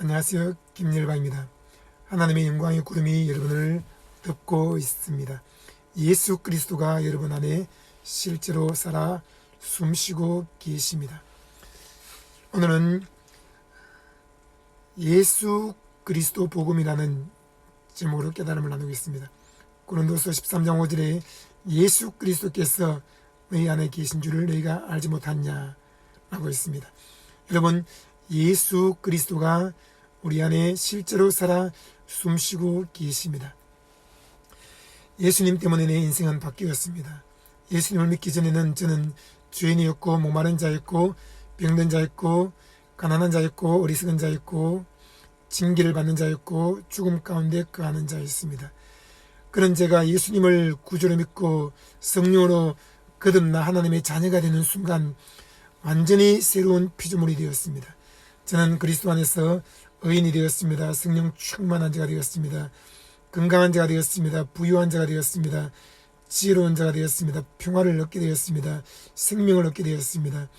안녕하세요. 김일방입니다. 하나님의 영광의 구름이 여러분을 덮고 있습니다. 예수 그리스도가 여러분 안에 실제로 살아 숨쉬고 계십니다. 오늘은 예수 그리스도 복음이라는 제목으로 깨달음을 나누겠습니다. 고린도서 13장 5절에 예수 그리스도께서 너희 안에 계신 줄을 너희가 알지 못하냐 라고 했습니다. 여러분, 예수 그리스도가 우리 안에 실제로 살아 숨쉬고 계십니다. 예수님 때문에 내 인생은 바뀌었습니다. 예수님을 믿기 전에는 저는 죄인이었고, 목마른 자였고, 병든 자였고, 가난한 자였고, 어리석은 자였고, 징계를 받는 자였고, 죽음 가운데 거하는 자였습니다. 그런 제가 예수님을 구주로 믿고 성령으로 거듭나 하나님의 자녀가 되는 순간 완전히 새로운 피조물이 되었습니다. 저는 그리스도 안에서 의인이 되었습니다. 성령 충만한 자가 되었습니다. 건강한 자가 되었습니다. 부유한 자가 되었습니다. 지혜로운 자가 되었습니다. 평화를 얻게 되었습니다. 생명을 얻게 되었습니다.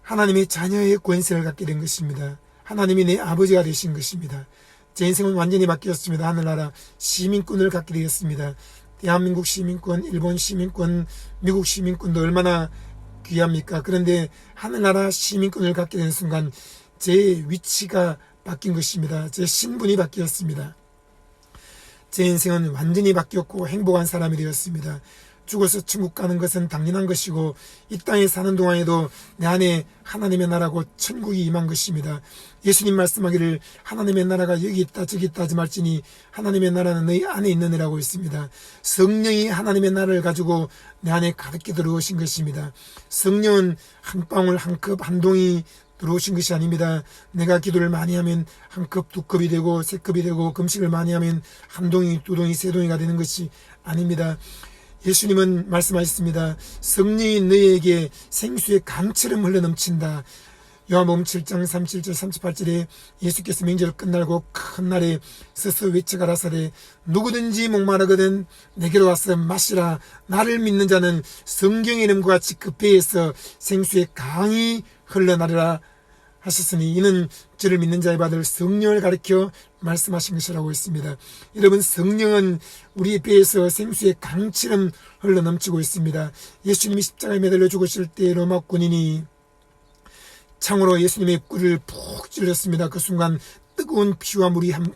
하나님의 자녀의 권세를 갖게 된 것입니다. 하나님이 내 아버지가 되신 것입니다. 제 인생은 완전히 바뀌었습니다. 하늘나라 시민권을 갖게 되었습니다. 대한민국 시민권, 일본 시민권, 미국 시민권도 얼마나 귀합니까? 그런데 하늘나라 시민권을 갖게 된 순간 제 위치가 바뀐 것입니다. 제 신분이 바뀌었습니다. 제 인생은 완전히 바뀌었고 행복한 사람이 되었습니다. 죽어서 천국 가는 것은 당연한 것이고 이 땅에 사는 동안에도 내 안에 하나님의 나라고 천국이 임한 것입니다. 예수님 말씀하기를 하나님의 나라가 여기 있다 저기 있다 하지 말지니 하나님의 나라는 너희 안에 있느니라고 했습니다. 성령이 하나님의 나라를 가지고 내 안에 가득히 들어오신 것입니다. 성령은 한 방울 한 컵 한 동이 들어오신 것이 아닙니다. 내가 기도를 많이 하면 한 컵, 두 컵이 되고 세 컵이 되고 금식을 많이 하면 한 동이, 두 동이, 세 동이가 되는 것이 아닙니다. 예수님은 말씀하셨습니다. 성령이 너희에게 생수의 강처럼 흘러넘친다. 요한복음 7장 37절 38절에 예수께서 명절 끝나고 큰 날에 서서 외쳐가라사대 누구든지 목마르거든 내게로 와서 마시라. 나를 믿는 자는 성경의 이름과 같이 그 배에서 생수의 강이 흘러나리라 하셨으니 이는 저를 믿는 자의 받을 성령을 가리켜 말씀하신 것이라고 했습니다. 여러분, 성령은 우리 배에서 생수의 강처럼 흘러넘치고 있습니다. 예수님이 십자가에 매달려 죽으실 때 로마 군인이 창으로 예수님의 꿀을 푹 찔렀습니다. 그 순간 뜨거운 피와 물이 한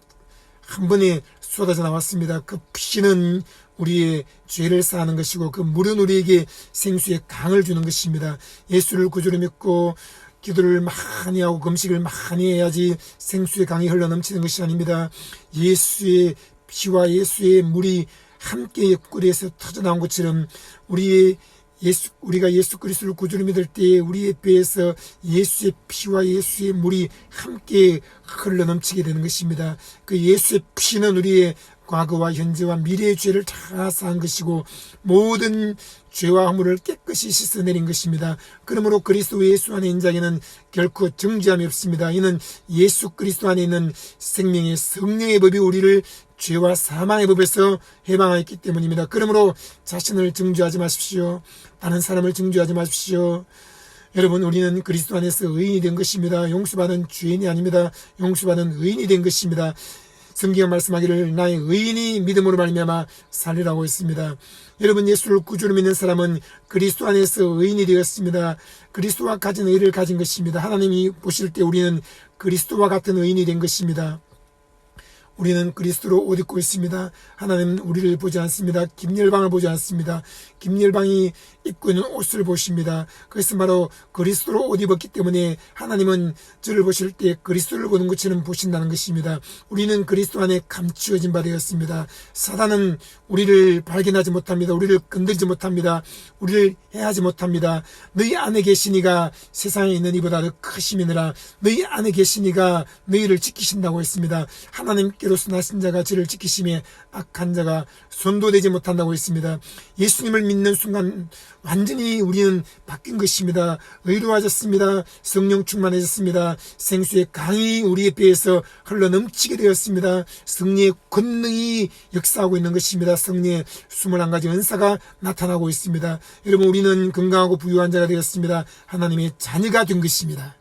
번에 쏟아져 나왔습니다. 그 피는 우리의 죄를 사하는 것이고 그 물은 우리에게 생수의 강을 주는 것입니다. 예수를 구주로 믿고 기도를 많이 하고 금식을 많이 해야지 생수의 강이 흘러넘치는 것이 아닙니다. 예수의 피와 예수의 물이 함께 옆구리에서 터져나온 것처럼 우리가 예수 그리스도를 구주로 믿을 때에 우리의 배에서 예수의 피와 예수의 물이 함께 흘러넘치게 되는 것입니다. 그 예수의 피는 우리의 과거와 현재와 미래의 죄를 다 사한 것이고 모든 죄와 허물을 깨끗이 씻어내린 것입니다. 그러므로 그리스도 예수 안에 있는 자에게는 결코 정죄함이 없습니다. 이는 예수 그리스도 안에 있는 생명의 성령의 법이 우리를 죄와 사망의 법에서 해방하였기 때문입니다. 그러므로 자신을 정죄하지 마십시오. 다른 사람을 정죄하지 마십시오. 여러분, 우리는 그리스도 안에서 의인이 된 것입니다. 용서받은 죄인이 아닙니다. 용서받은 의인이 된 것입니다. 성경은 말씀하기를 나의 의인이 믿음으로 말미암아 살리라고 했습니다. 여러분, 예수를 구주로 믿는 사람은 그리스도 안에서 의인이 되었습니다. 그리스도와 같은 의를 가진 것입니다. 하나님이 보실 때 우리는 그리스도와 같은 의인이 된 것입니다. 우리는 그리스도로 옷 입고 있습니다. 하나님은 우리를 보지 않습니다. 김열방을 보지 않습니다. 김열방이 입고 있는 옷을 보십니다. 그것은 바로 그리스도로 옷 입었기 때문에 하나님은 저를 보실 때 그리스도를 보는 것처럼 보신다는 것입니다. 우리는 그리스도 안에 감추어진 바 되었습니다. 사단은 우리를 발견하지 못합니다. 우리를 건드리지 못합니다. 우리를 해하지 못합니다. 너희 안에 계신 이가 세상에 있는 이보다 더 크심이니라. 너희 안에 계신 이가 너희를 지키신다고 했습니다. 하나님께로서 나신 자가 저를 지키심에 악한 자가 손도되지 못한다고 했습니다. 예수님을 믿는 순간 완전히 우리는 바뀐 것입니다. 의로워졌습니다. 성령 충만해졌습니다. 생수의 강이 우리의 배에서 흘러넘치게 되었습니다. 성령의 권능이 역사하고 있는 것입니다. 성령의 21가지 은사가 나타나고 있습니다. 여러분, 우리는 건강하고 부유한 자가 되었습니다. 하나님의 자녀가 된 것입니다.